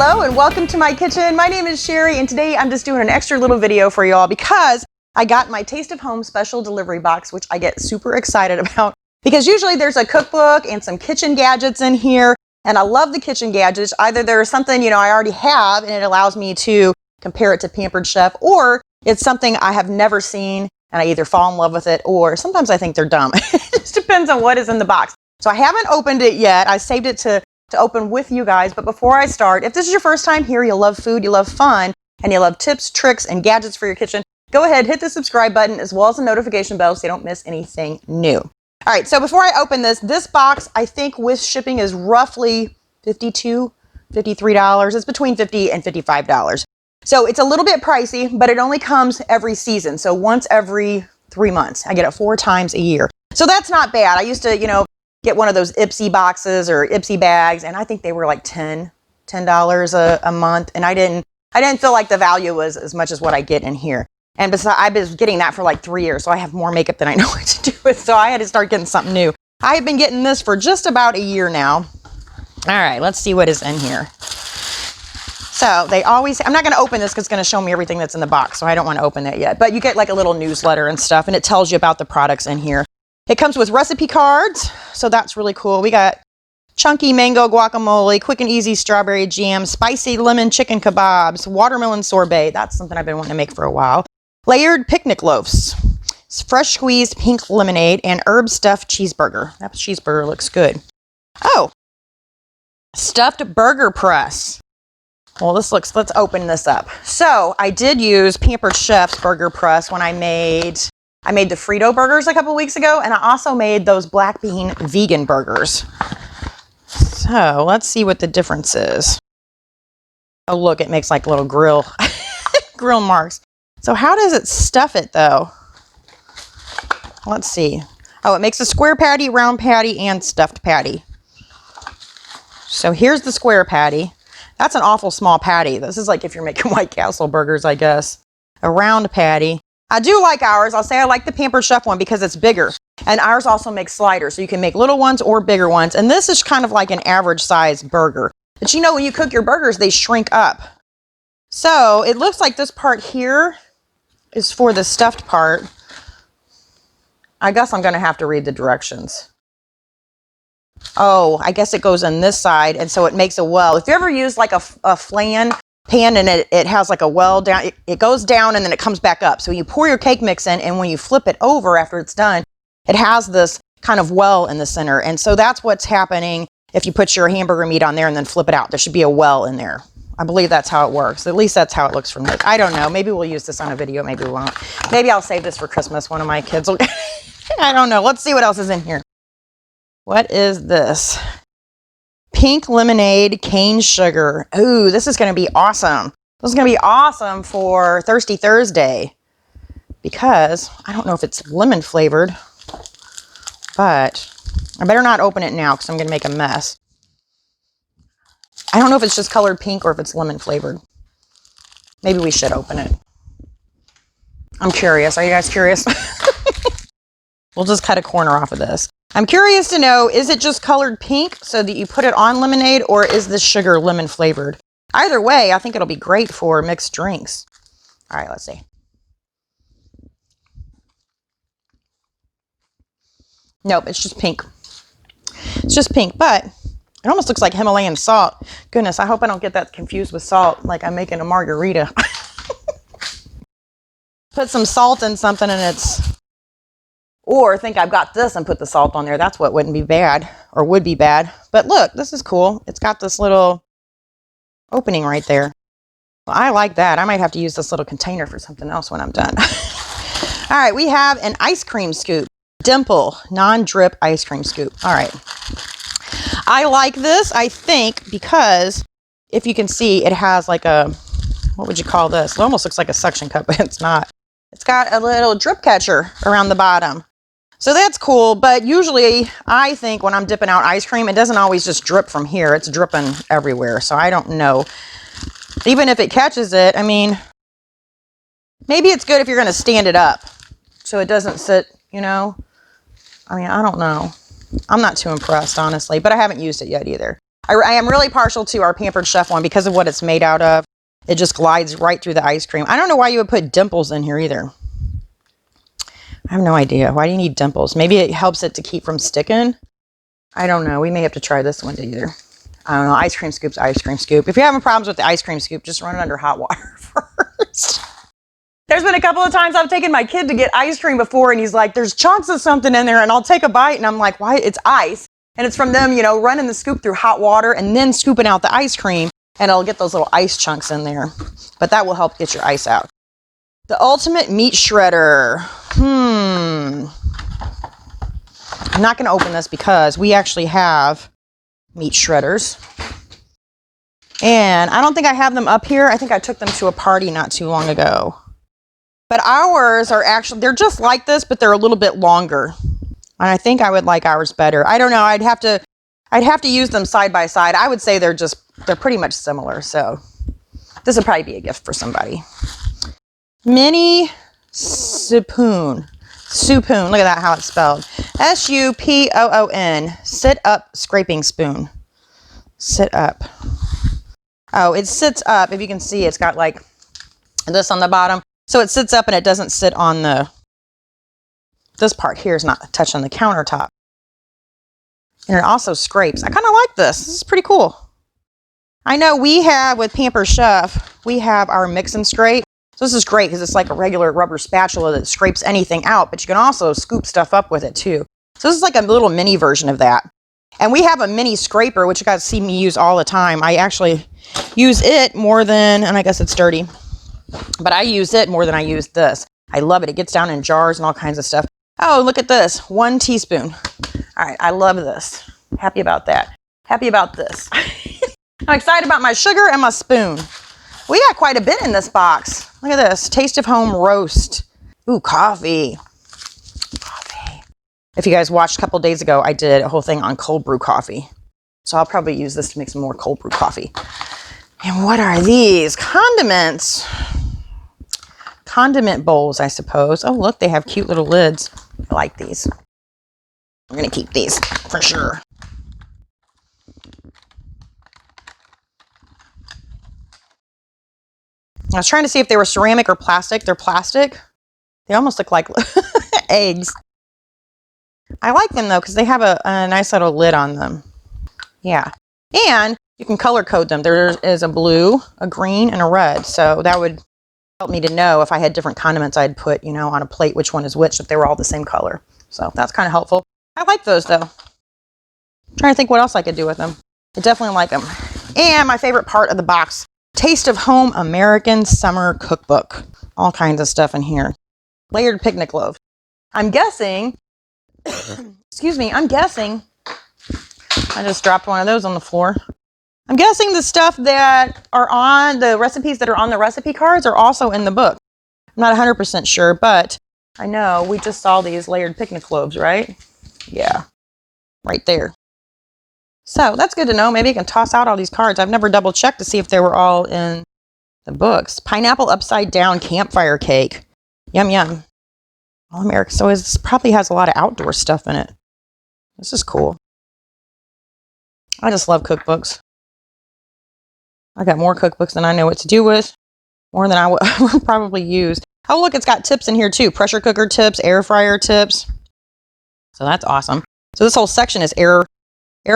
Hello and welcome to my kitchen. My name is Sherry and today I'm just doing an extra little video for y'all because I got my Taste of Home special delivery box, which I get super excited about because usually there's a cookbook and some kitchen gadgets in here, and I love the kitchen gadgets. Either there's something, I already have and it allows me to compare it to Pampered Chef, or it's something I have never seen and I either fall in love with it or sometimes I think they're dumb. It just depends on what is in the box. So I haven't opened it yet. I saved it to open with you guys. But before I start, if this is your first time here, you love food, you love fun, and you love tips, tricks, and gadgets for your kitchen, go ahead, hit the subscribe button as well as the notification bell so you don't miss anything new. All right, so before I open this box, I think with shipping is roughly $52, $53. It's between $50 and $55. So it's a little bit pricey, but it only comes every season. So once every 3 months. I get it 4 times a year. So that's not bad. I used to, get one of those Ipsy boxes or Ipsy bags, and I think they were like $10 a month, and I didn't feel like the value was as much as what I get in here. And besides, I've been getting that for like 3 years, so I have more makeup than I know what to do with, so I had to start getting something new. I have been getting this for just about a year now. All right, let's see what is in here. So they always, I'm not going to open this because it's going to show me everything that's in the box, so I don't want to open that yet. But you get like a little newsletter and stuff, and it tells you about the products in here. It comes with recipe cards, so that's really cool. We got chunky mango guacamole, quick and easy strawberry jam, spicy lemon chicken kebabs, watermelon sorbet. That's something I've been wanting to make for a while. Layered picnic loaves, fresh squeezed pink lemonade, and herb stuffed cheeseburger. That cheeseburger looks good. Oh, stuffed burger press. Well, let's open this up. So I did use Pampered Chef's burger press when I made the Frito burgers a couple weeks ago, and I also made those black bean vegan burgers. So let's see what the difference is. Oh, look, it makes like little grill marks. So how does it stuff it though? Let's see. Oh, it makes a square patty, round patty, and stuffed patty. So here's the square patty. That's an awful small patty. This is like if you're making White Castle burgers, I guess. A round patty. I do like ours. I'll say I like the Pampered Chef one because it's bigger. And ours also makes sliders, so you can make little ones or bigger ones. And this is kind of like an average size burger. But when you cook your burgers, they shrink up. So it looks like this part here is for the stuffed part. I guess I'm going to have to read the directions. Oh, I guess it goes on this side, and so it makes a well. If you ever use like a flan pan and it has like a well down, it goes down and then it comes back up. So you pour your cake mix in, and when you flip it over after it's done, it has this kind of well in the center. And so that's what's happening if you put your hamburger meat on there and then flip it out. There should be a well in there. I believe that's how it works. At least that's how it looks from this. I don't know. Maybe we'll use this on a video. Maybe we won't. Maybe I'll save this for Christmas. One of my kids will. I don't know. Let's see what else is in here. What is this? Pink lemonade, cane sugar. Ooh, this is going to be awesome. This is going to be awesome for Thirsty Thursday because I don't know if it's lemon flavored, but I better not open it now because I'm going to make a mess. I don't know if it's just colored pink or if it's lemon flavored. Maybe we should open it. I'm curious. Are you guys curious? We'll just cut a corner off of this. I'm curious to know, is it just colored pink so that you put it on lemonade, or is this sugar lemon flavored? Either way, I think it'll be great for mixed drinks. All right, let's see. Nope, it's just pink. It's just pink, but it almost looks like Himalayan salt. Goodness, I hope I don't get that confused with salt like I'm making a margarita. Put some salt in something and it's... Or think I've got this and put the salt on there. That's what wouldn't be bad, or would be bad. But look, this is cool. It's got this little opening right there. Well, I like that. I might have to use this little container for something else when I'm done. All right, we have an ice cream scoop. Dimple, non-drip ice cream scoop. All right. I like this, I think, because if you can see, it has like a, what would you call this? It almost looks like a suction cup, but it's not. It's got a little drip catcher around the bottom. So that's cool, but usually I think when I'm dipping out ice cream, it doesn't always just drip from here. It's dripping everywhere, so I don't know. Even if it catches it, I mean, maybe it's good if you're going to stand it up so it doesn't sit, I mean, I don't know. I'm not too impressed, honestly, but I haven't used it yet either. I am really partial to our Pampered Chef one because of what it's made out of. It just glides right through the ice cream. I don't know why you would put dimples in here either. I have no idea. Why do you need dimples? Maybe it helps it to keep from sticking. I don't know. We may have to try this one either. I don't know. Ice cream scoop's ice cream scoop. If you're having problems with the ice cream scoop, just run it under hot water first. There's been a couple of times I've taken my kid to get ice cream before, and he's like, there's chunks of something in there, and I'll take a bite, and I'm like, why? It's ice. And it's from them, you know, running the scoop through hot water and then scooping out the ice cream, and it'll get those little ice chunks in there. But that will help get your ice out. The ultimate meat shredder. I'm not going to open this because we actually have meat shredders. And I don't think I have them up here. I think I took them to a party not too long ago. But ours are actually, they're just like this, but they're a little bit longer. And I think I would like ours better. I don't know. I'd have to use them side by side. I would say they're pretty much similar. So this would probably be a gift for somebody. Mini Supoon. Supoon. Look at that, how it's spelled. S-U-P-O-O-N. Sit up scraping spoon. Sit up. Oh, it sits up. If you can see, it's got like this on the bottom. So it sits up and it doesn't sit on this part here is not touching the countertop. And it also scrapes. I kind of like this. This is pretty cool. I know we have, with Pampered Chef, we have our mix and scrape. So this is great because it's like a regular rubber spatula that scrapes anything out, but you can also scoop stuff up with it too. So this is like a little mini version of that. And we have a mini scraper, which you guys see me use all the time. I actually use it more than, and I guess it's dirty, but I use it more than I use this. I love it. It gets down in jars and all kinds of stuff. Oh, look at this. 1 teaspoon. All right. I love this. Happy about that. Happy about this. I'm excited about my sugar and my spoon. We got quite a bit in this box. Look at this. Taste of Home roast. Ooh, coffee. Coffee. If you guys watched a couple days ago, I did a whole thing on cold brew coffee. So I'll probably use this to make some more cold brew coffee. And what are these? Condiments. Condiment bowls, I suppose. Oh, look, they have cute little lids. I like these. I'm going to keep these for sure. I was trying to see if they were ceramic or plastic. They're plastic. They almost look like eggs. I like them, though, because they have a nice little lid on them. Yeah. And you can color code them. There is a blue, a green, and a red. So that would help me to know if I had different condiments I'd put, you know, on a plate, which one is which, if they were all the same color. So that's kind of helpful. I like those, though. I'm trying to think what else I could do with them. I definitely like them. And my favorite part of the box, Taste of Home American Summer Cookbook. All kinds of stuff in here. Layered picnic loaves. I'm guessing, excuse me, I'm guessing, I just dropped one of those on the floor. I'm guessing the stuff that are on the recipes that are on the recipe cards are also in the book. I'm not 100% sure, but I know we just saw these layered picnic loaves, right? Yeah, right there. So that's good to know. Maybe I can toss out all these cards. I've never double checked to see if they were all in the books. Pineapple upside down campfire cake. Yum, yum. All American. So this probably has a lot of outdoor stuff in it. This is cool. I just love cookbooks. I got more cookbooks than I know what to do with. More than I would probably use. Oh, look, it's got tips in here too. Pressure cooker tips, air fryer tips. So that's awesome. So this whole section is air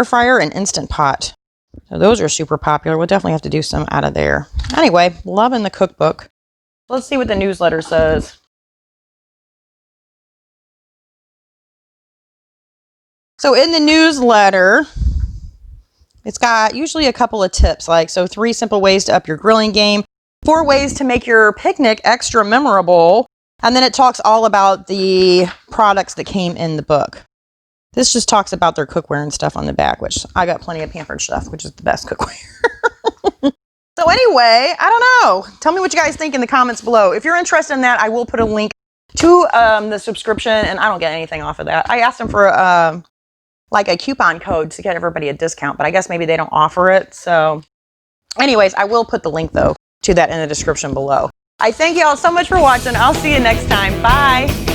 fryer and Instant Pot. So those are super popular. We'll definitely have to do some out of there. Anyway, loving the cookbook. Let's see what the newsletter says. So in the newsletter, it's got usually a couple of tips, like, so 3 simple ways to up your grilling game, 4 ways to make your picnic extra memorable, and then it talks all about the products that came in the book. This just talks about their cookware and stuff on the back, which I got plenty of Pampered Chef, which is the best cookware. So anyway, I don't know. Tell me what you guys think in the comments below. If you're interested in that, I will put a link to the subscription, and I don't get anything off of that. I asked them for like a coupon code to get everybody a discount, but I guess maybe they don't offer it. So anyways, I will put the link though to that in the description below. I thank you all so much for watching. I'll see you next time. Bye.